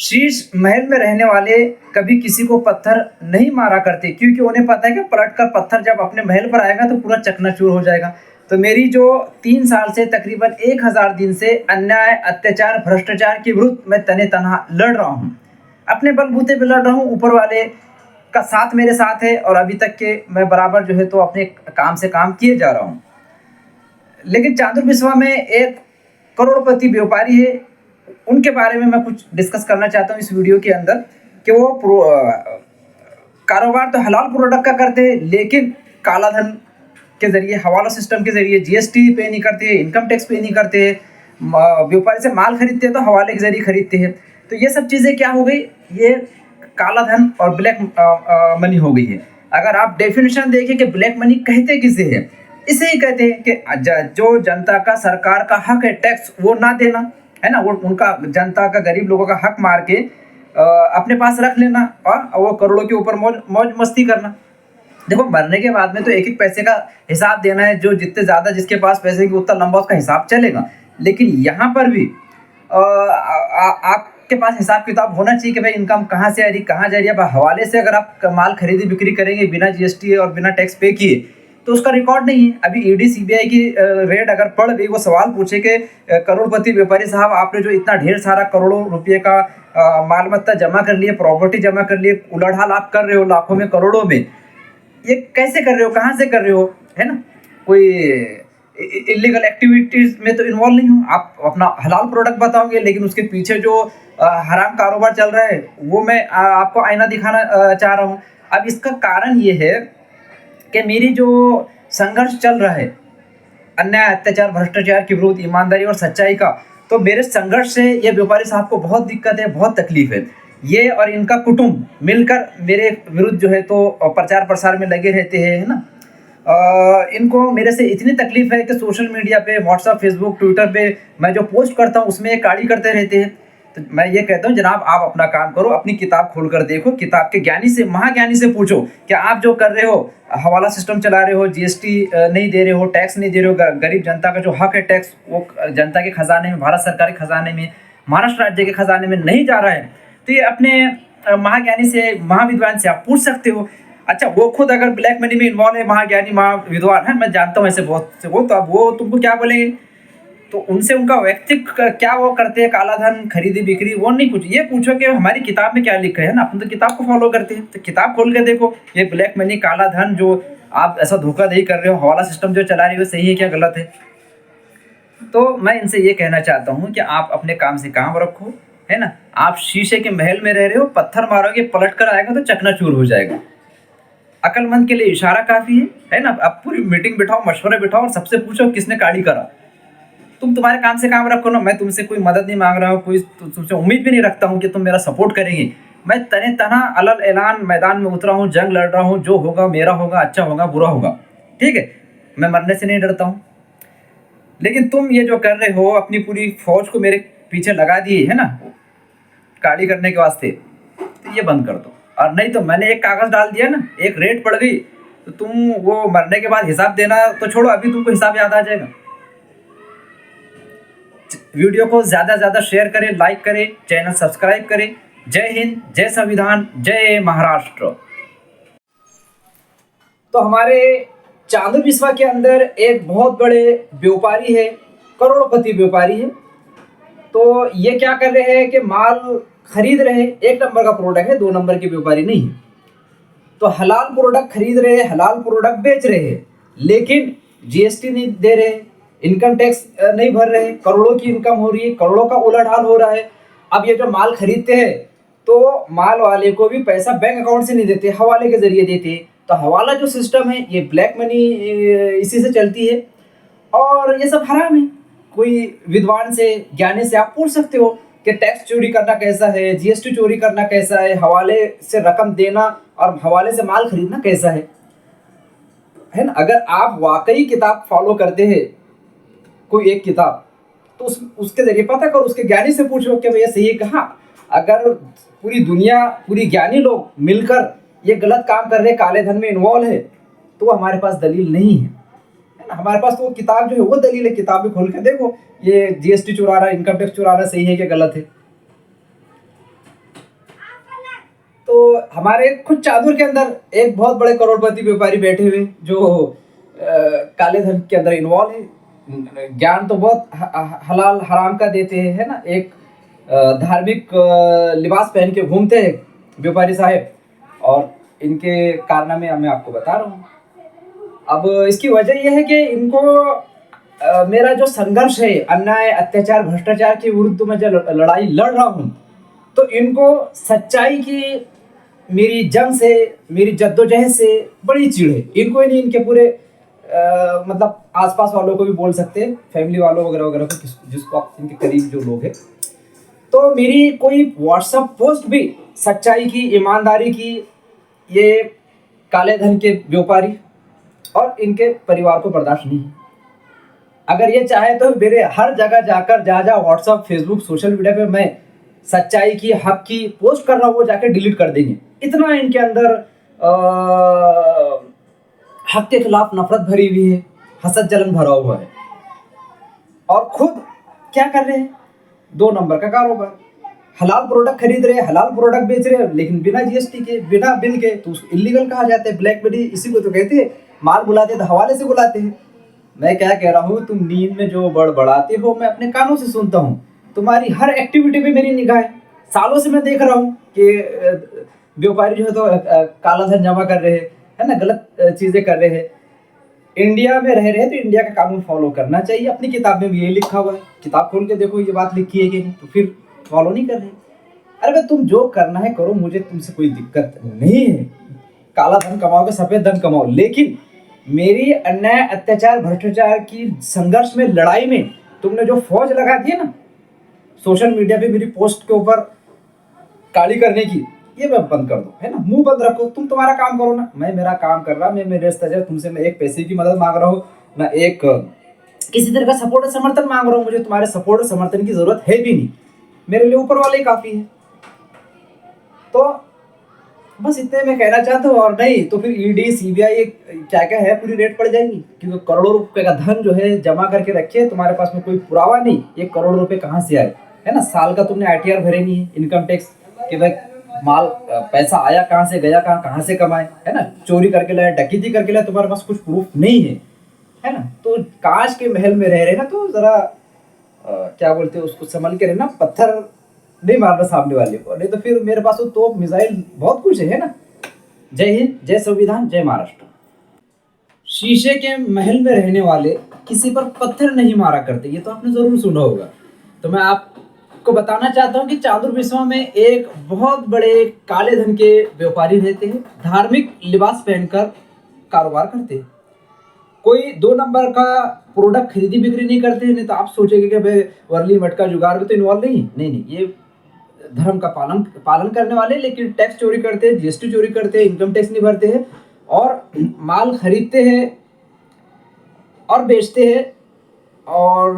शीश महल में रहने वाले कभी किसी को पत्थर नहीं मारा करते, क्योंकि उन्हें पता है कि पलट कर पत्थर जब अपने महल पर आएगा तो पूरा चकनाचूर हो जाएगा। तो मेरी जो 3 साल से तकरीबन 1000 दिन से अन्याय, अत्याचार, भ्रष्टाचार के विरुद्ध मैं तने तनहा लड़ रहा हूँ। अपने बलबूते पे लड़ रहा हूँ, ऊपर वाले का साथ मेरे साथ है और अभी तक के मैं बराबर जो है तो अपने काम से काम किए जा रहा हूँ। लेकिन चांदुर बिस्वा में एक करोड़पति व्यापारी है, उनके बारे में मैं कुछ डिस्कस करना चाहता हूँ इस वीडियो के अंदर कि वो कारोबार तो हलाल प्रोडक्ट का करते हैं, लेकिन काला धन के जरिए, हवाला सिस्टम के जरिए जीएसटी पे नहीं करते, इनकम टैक्स पे नहीं करते, व्यापारी से माल खरीदते हैं तो हवाले के जरिए खरीदते हैं। तो ये सब चीज़ें क्या हो गई, ये काला धन और ब्लैक मनी हो गई है। अगर आप डेफिनेशन देखें कि ब्लैक मनी कहते किसे हैं, इसे ही कहते हैं कि जो जनता का, सरकार का हक है टैक्स वो ना देना, है ना, वो उनका जनता का, गरीब लोगों का हक मार के अपने पास रख लेना और वो करोड़ों के ऊपर मौज मस्ती करना। देखो, मरने के बाद में तो एक एक पैसे का हिसाब देना है, जो जितने ज़्यादा जिसके पास पैसे की उतना लंबा उसका हिसाब चलेगा। लेकिन यहाँ पर भी आपके पास हिसाब किताब होना चाहिए कि भाई इनकम कहाँ से आ रही, कहाँ जा रही है। अब हवाले से अगर आप माल खरीदी बिक्री करेंगे बिना जीएसटी और बिना टैक्स पे किए तो उसका रिकॉर्ड नहीं है। अभी ईडी सीबीआई की रेड अगर पड़ गई, वो सवाल पूछे कि करोड़पति व्यापारी साहब, आपने जो इतना ढेर सारा करोड़ों रुपये का माल मत्ता जमा कर लिए, प्रॉपर्टी जमा कर लिए, उलढ़ाल आप कर रहे हो लाखों में करोड़ों में, ये कैसे कर रहे हो, कहाँ से कर रहे हो, है ना। कोई इलीगल एक्टिविटीज में तो इन्वॉल्व नहीं हो, आप अपना हलाल प्रोडक्ट बताओगे, लेकिन उसके पीछे जो हराम कारोबार चल रहा है वो मैं आपको आईना दिखाना चाह रहा हूँ। अब इसका कारण ये है कि मेरी जो संघर्ष चल रहा है अन्याय, अत्याचार, भ्रष्टाचार के विरुद्ध, ईमानदारी और सच्चाई का, तो मेरे संघर्ष से ये व्यापारी साहब को बहुत दिक्कत है, बहुत तकलीफ है। ये और इनका कुटुंब मिलकर मेरे विरुद्ध जो है तो प्रचार प्रसार में लगे रहते हैं, है ना। इनको मेरे से इतनी तकलीफ है कि सोशल मीडिया पे, व्हाट्सएप, फेसबुक, ट्विटर पे मैं जो पोस्ट करता हूँ उसमें गाली करते रहते हैं। तो मैं ये कहता हूँ, जनाब आप अपना काम करो, अपनी किताब खोल कर देखो, किताब के ज्ञानी से, महाज्ञानी से पूछो कि आप जो कर रहे हो, हवाला सिस्टम चला रहे हो, जीएसटी नहीं दे रहे हो, टैक्स नहीं दे रहे हो, गरीब जनता का जो हक है टैक्स वो जनता के खजाने में, भारत सरकार के खजाने में, महाराष्ट्र राज्य के खजाने में नहीं जा रहा है। तो ये अपने महाज्ञानी से, महाविद्वान से आप पूछ सकते हो। अच्छा, वो खुद अगर ब्लैक मनी में इन्वॉल्व है, महाज्ञानी, महाविद्वान है, मैं जानता हूँ ऐसे बहुत से, वो तो अब वो तुमको क्या बोलेंगे, तो उनसे उनका व्यक्तित्व क्या वो करते हैं, काला धन, खरीदी बिक्री, वो नहीं पूछो। ये पूछो कि हमारी किताब में क्या लिखा है ना। अपन तो किताब को फॉलो करते हैं, तो किताब खोल के देखो, ये ब्लैक मनी, काला धन जो आप ऐसा धोखाधड़ी कर रहे हो, हवाला सिस्टम जो चला रहे हो, सही है क्या गलत है। तो मैं इनसे ये कहना चाहता हूँ कि आप अपने काम से काम रखो, है ना। आप शीशे के महल में रह रहे हो, पत्थर मारोगे पलट कर आएगा तो चकनाचूर हो जाएगा। अकलमंद के लिए इशारा काफी है ना। अब पूरी मीटिंग बिठाओ, मशवरे बिठाओ और सबसे पूछो किसने काली करा। तुम तुम्हारे काम से काम रखो ना, मैं तुमसे कोई मदद नहीं मांग रहा हूँ, कोई तुमसे उम्मीद भी नहीं रखता हूँ कि तुम मेरा सपोर्ट करेंगे। मैं तने तना अलल ऐलान मैदान में उतरा हूँ, जंग लड़ रहा हूँ, जो होगा मेरा होगा, अच्छा होगा बुरा होगा, ठीक है। मैं मरने से नहीं डरता हूँ। लेकिन तुम ये जो कर रहे हो, अपनी पूरी फौज को मेरे पीछे लगा दी है ना काली करने के वास्ते, तो ये बंद कर दो। और नहीं तो मैंने एक कागज डाल दिया ना, एक रेट पड़ गई, तो तुम वो मरने के बाद हिसाब देना तो छोड़ो, अभी तुमको हिसाब याद आ जाएगा। वीडियो को ज़्यादा से ज़्यादा शेयर करें, लाइक करें, चैनल सब्सक्राइब करें। जय हिंद, जय संविधान, जय महाराष्ट्र। तो हमारे चांदुर बिस्वा के अंदर एक बहुत बड़े व्यापारी है, करोड़पति व्यापारी है। तो ये क्या कर रहे हैं कि माल खरीद रहे हैं, 1 नंबर का प्रोडक्ट है, 2 नंबर के व्यापारी नहीं है। तो हलाल प्रोडक्ट खरीद रहे हैं, हलाल प्रोडक्ट बेच रहे हैं, लेकिन जीएसटी नहीं दे रहे, इनकम टैक्स नहीं भर रहे, करोड़ों की इनकम हो रही है, करोड़ों का उलाढाल हो रहा है। अब ये जो माल खरीदते हैं तो माल वाले को भी पैसा बैंक अकाउंट से नहीं देते, हवाले के जरिए देते हैं। तो हवाला जो सिस्टम है, ये ब्लैक मनी इसी से चलती है और ये सब हराम है। कोई विद्वान से, ज्ञानी से आप पूछ सकते हो कि टैक्स चोरी करना कैसा है, जीएसटी चोरी करना कैसा है, हवाले से रकम देना और हवाले से माल खरीदना कैसा है ना। अगर आप वाकई किताब फॉलो करते हैं, कोई एक किताब, तो उसके जरिए पता करो, उसके ज्ञानी से पूछो कि भैया सही है कहाँ। अगर पूरी दुनिया, पूरी ज्ञानी लोग मिलकर ये गलत काम कर रहे, काले धन में इन्वॉल्व है, तो हमारे पास दलील नहीं है ना। हमारे पास तो वो किताब जो है वो दलील है, किताब भी खोल के देखो, ये जीएसटी चुरा रहा है, इनकम टैक्स चुरा रहा है, सही है कि गलत है। हमारे खुद चादर के अंदर एक बहुत बड़े करोड़पति व्यापारी बैठे हुए जो काले धन के अंदर इन्वॉल्व है। ज्ञान तो बहुत हलाल हराम का देते हैं, है ना। एक धार्मिक लिबास पहन के घूमते हैं व्यापारी साहब, और इनके कारनामे मैं आपको बता रहा हूँ। अब इसकी वजह यह है कि इनको मेरा जो संघर्ष है अन्याय अत्याचार भ्रष्टाचार के विरुद्ध में जो लड़ाई लड़ रहा हूँ, तो इनको सच्चाई की मेरी जंग से, मेरी जद्दोजहद से बड़ी चिढ़ है। इनको ही नहीं, इनके पूरे मतलब आसपास वालों को भी बोल सकते हैं, फैमिली वालों वगैरह वगैरह को, जिसको आप इनके करीब जो लोग हैं। तो मेरी कोई व्हाट्सएप पोस्ट भी सच्चाई की, ईमानदारी की, ये काले धन के व्यापारी और इनके परिवार को बर्दाश्त नहीं है। अगर ये चाहे तो मेरे हर जगह जाकर, जहाँ व्हाट्सएप फेसबुक सोशल मीडिया पे मैं सच्चाई की, हक की पोस्ट कर रहा हूँ, वो जाके डिलीट कर देंगे। इतना इनके अंदर हक के खिलाफ नफरत भरी हुई है, हसद जलन भरा हुआ है। और खुद क्या कर रहे हैं, 2 नंबर का कारोबार। हलाल प्रोडक्ट खरीद रहे हैं, हलाल प्रोडक्ट बेच रहे हैं, लेकिन बिना जीएसटी के, बिना बिल के, तो इलीगल कहा जाता है। ब्लैक मनी इसी को तो कहते हैं। माल बुलाते हैं तो हवाले से बुलाते हैं। मैं क्या कह रहा हूँ, तुम नींद में जो बड़बड़ाते हो मैं अपने कानों से सुनता हूँ। तुम्हारी हर एक्टिविटी पे मेरी निगाह है। सालों से मैं देख रहा हूँ कि व्यापारी जो है तो काला धन जमा कर रहे हैं, है ना, गलत चीजें कर रहे हैं। इंडिया में रह रहे हैं तो इंडिया का कानून फॉलो करना चाहिए। अपनी किताब में भी यही लिखा हुआ है, किताब खोल के देखो ये बात लिखी है कि नहीं, तो फिर फॉलो नहीं कर रहे। अरे भाई, तुम जो करना है करो, मुझे तुमसे कोई दिक्कत नहीं है। काला धन कमाओगे, सफेद धन कमाओ, लेकिन मेरी अन्याय अत्याचार भ्रष्टाचार की संघर्ष में, लड़ाई में तुमने जो फौज लगा दी है ना सोशल मीडिया पे मेरी पोस्ट के ऊपर काली करने की, ये मैं बंद कर दो, है ना। मुंह बंद रखो, तुम तुम्हारा काम करो ना, मैं मेरा काम कर रहा। मैं मेरे स्तर तुमसे मैं एक पैसे की मदद मांग रहा हूँ ना, एक किसी तरह का सपोर्ट और समर्थन मांग रहा हूँ। मुझे तुम्हारे सपोर्ट और समर्थन की जरूरत है भी नहीं, मेरे लिए ऊपर वाले ही काफी है। तो बस इतने मैं कहना चाहता हूँ। और नहीं तो फिर ईडी सीबीआई क्या क्या है पूरी रेड पड़ जाएगी, क्योंकि करोड़ों रुपए का धन जो है जमा करके रखे, तुम्हारे पास में कोई पुरावा नहीं। 1 करोड़ रुपए कहाँ से आए, है ना। साल का तुमने आईटीआर भरे नहीं है, इनकम टैक्स, कि भाई माल पैसा आया कहाँ से, गया कहाँ से कमाए, है ना। चोरी करके लाए, डकैती करके लाए, तुम्हारे पास कुछ प्रूफ नहीं है ना। तो कांच के महल में रह रहे ना, तो जरा क्या बोलते हैं उसको, संभल के रहना, पत्थर नहीं मारना सामने वाले को, नहीं तो फिर मेरे पास तो मिसाइल बहुत कुछ है ना। जय हिंद, जय संविधान, जय महाराष्ट्र। शीशे के महल में रहने वाले किसी पर पत्थर नहीं मारा करते, ये तो आपने जरूर सुना होगा। तो मैं आपको बताना चाहता हूँ कि चांदूर बिस्वा में एक बहुत बड़े काले धन के व्यापारी रहते हैं, धार्मिक लिबास पहनकर कारोबार करते हैं। कोई 2 नंबर का प्रोडक्ट खरीदी बिक्री नहीं करते हैं। नहीं तो आप सोचेंगे कि भाई वर्ली मटका जुगाड़ में तो इन्वॉल्व नहीं, ये धर्म का पालन करने वाले, लेकिन टैक्स चोरी करते हैं, जीएसटी चोरी करते हैं, इनकम टैक्स नहीं भरते हैं, और माल खरीदते हैं और बेचते हैं, और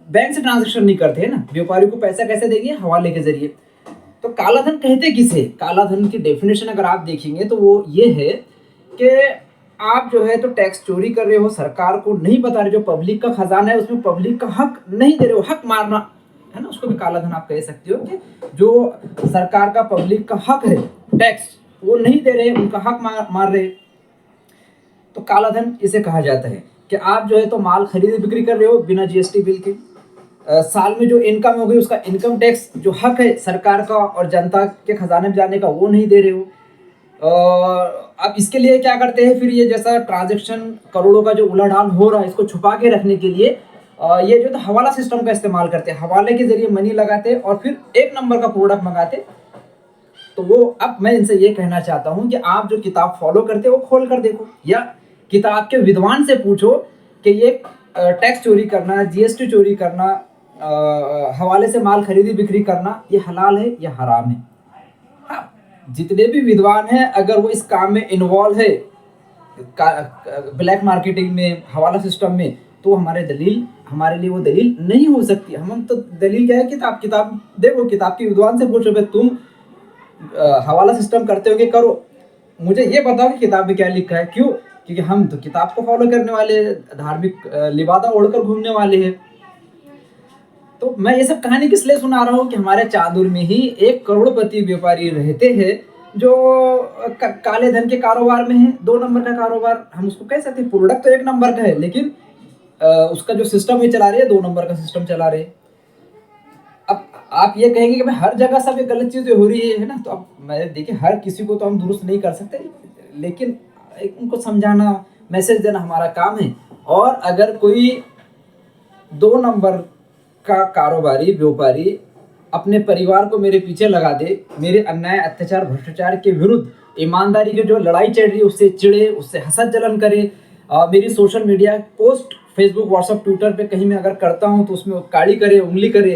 बैंक से ट्रांजैक्शन नहीं करते हैं ना। व्यापारी को पैसा कैसे देंगे, हवाले के जरिए। तो काला धन कहते किसे, काला धन की डेफिनेशन अगर आप देखेंगे तो वो ये है कि आप जो है तो टैक्स चोरी कर रहे हो, सरकार को नहीं बता रहे, जो पब्लिक का खजाना है उसमें पब्लिक का हक नहीं दे रहे हो, हक मारना, है ना। उसको भी काला धन आप कह सकते हो कि जो सरकार का पब्लिक का हक है टैक्स, वो नहीं दे रहे, उनका हक मार रहे, तो काला धन इसे कहा जाता है। कि आप जो है तो माल खरीदी बिक्री कर रहे हो बिना जीएसटी बिल के, साल में जो इनकम हो गई उसका इनकम टैक्स जो हक है सरकार का और जनता के खजाने में जाने का, वो नहीं दे रहे हो। अब इसके लिए क्या करते हैं फिर, ये जैसा ट्रांजैक्शन करोड़ों का जो उलाढाल हो रहा है, इसको छुपा के रखने के लिए ये जो तो हवाला सिस्टम का इस्तेमाल करते हैं। हवाले के जरिए मनी लगाते और फिर 1 नंबर का प्रोडक्ट मंगाते। तो वो, अब मैं इनसे ये कहना चाहता हूँ कि आप जो किताब फॉलो करते हो वो खोल कर देखो, या किताब के विद्वान से पूछो कि ये टैक्स चोरी करना, जीएसटी चोरी करना, हवाले से माल खरीदी बिक्री करना, ये हलाल है या हराम है। हाँ, जितने भी विद्वान हैं अगर वो इस काम में इन्वॉल्व है, ब्लैक मार्केटिंग में, हवाला सिस्टम में, तो हमारे लिए वो दलील नहीं हो सकती। हम तो दलील क्या है, किताब देखो, किताब के विद्वान से पूछो भाई तुम हवाला सिस्टम करते हो कि करो, मुझे ये बताओ कि किताब में क्या लिखा है। क्यों? क्योंकि हम तो किताब को फॉलो करने वाले, धार्मिक लिबादा ओढ़कर घूमने वाले हैं। तो मैं ये सब कहानी किस लिए सुना रहा हूँ कि हमारे चांदुर में ही एक करोड़पति व्यापारी रहते हैं जो काले धन के कारोबार में है। 2 नंबर का कारोबार हम उसको कह सकते हैं। प्रोडक्ट तो 1 नंबर का है, लेकिन उसका जो सिस्टम है चला रहे हैं 2 नंबर का सिस्टम चला रहे हैं। अब आप ये कहेंगे कि भाई हर जगह सब ये गलत चीजें हो रही है ना, तो अब मैं देखिए हर किसी को तो हम दुरुस्त नहीं कर सकते, लेकिन उनको समझाना, मैसेज देना हमारा काम है। और अगर कोई 2 नंबर का कारोबारी व्यापारी अपने परिवार को मेरे पीछे लगा दे, मेरे अन्याय अत्याचार भ्रष्टाचार के विरुद्ध ईमानदारी की जो लड़ाई चल रही है उससे चिढ़े, उससे हसद जलन करे, मेरी social media post Facebook WhatsApp Twitter पे कहीं मैं अगर करता हूँ तो उसमें काली करे, उंगली करे,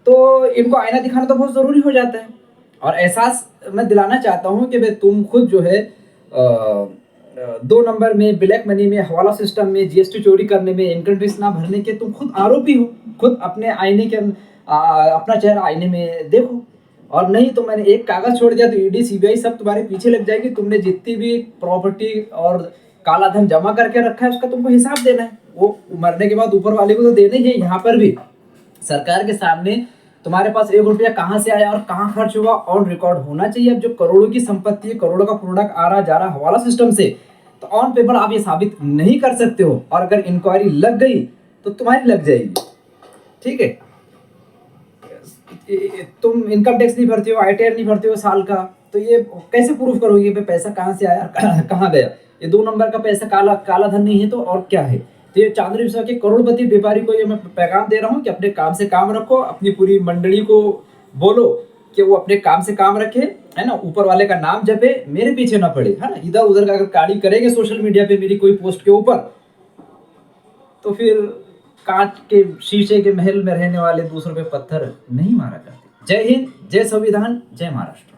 तो इनको आईना दिखाना तो बहुत ज़रूरी हो जाता है। और एहसास मैं दिलाना चाहता हूँ कि भाई तुम खुद जो है 2 नंबर में, ब्लैक मनी में, हवाला सिस्टम में, जीएसटी चोरी करने में, इनकम टैक्स ना भरने के तुम खुद आरोपी हो। खुद अपने आईने के अपना चेहरा आईने में देखो। और नहीं तो मैंने एक कागज छोड़ दिया तो ईडी सीबीआई सब तुम्हारे पीछे लग जाएगी। तुमने जितनी भी प्रॉपर्टी और काला धन जमा करके रखा है उसका तुमको हिसाब देना है। वो मरने के बाद ऊपर वाले को तो देना ही है। यहाँ पर भी सरकार के सामने तुम्हारे पास 1 रुपया कहाँ से आया और कहाँ खर्च हुआ ऑन रिकॉर्ड होना चाहिए। अब जो करोड़ों की संपत्ति है, करोड़ों का प्रोडक्ट आ रहा जा रहा हवाला सिस्टम से, तो ऑन पेपर आप ये साबित नहीं कर सकते हो। और अगर इंक्वायरी लग गई तो तुम्हारी लग जाएगी, ठीक है। तुम इनकम टैक्स नहीं भरते हो, आईटीआर नहीं भरते हो साल का, तो ये कैसे प्रूफ करोगे कि पैसा कहाँ से आया, कहाँ गया। ये 2 नंबर का पैसा काला काला धन नहीं है तो और क्या है। तो ये चांदनी विश्वा के करोड़पति व्यापारी को ये मैं पैगाम दे रहा हूँ कि अपने काम से काम रखो। अपनी पूरी मंडली को बोलो कि वो अपने काम से काम रखे, है ना, ऊपर वाले का नाम जपे, मेरे पीछे ना पड़े, है ना। इधर उधर का अगर काड़ी करेंगे सोशल मीडिया पे मेरी कोई पोस्ट के ऊपर, तो फिर कांच के शीशे के महल में रहने वाले दूसरों पे पत्थर नहीं मारा करते। जय हिंद, जय संविधान, जय महाराष्ट्र।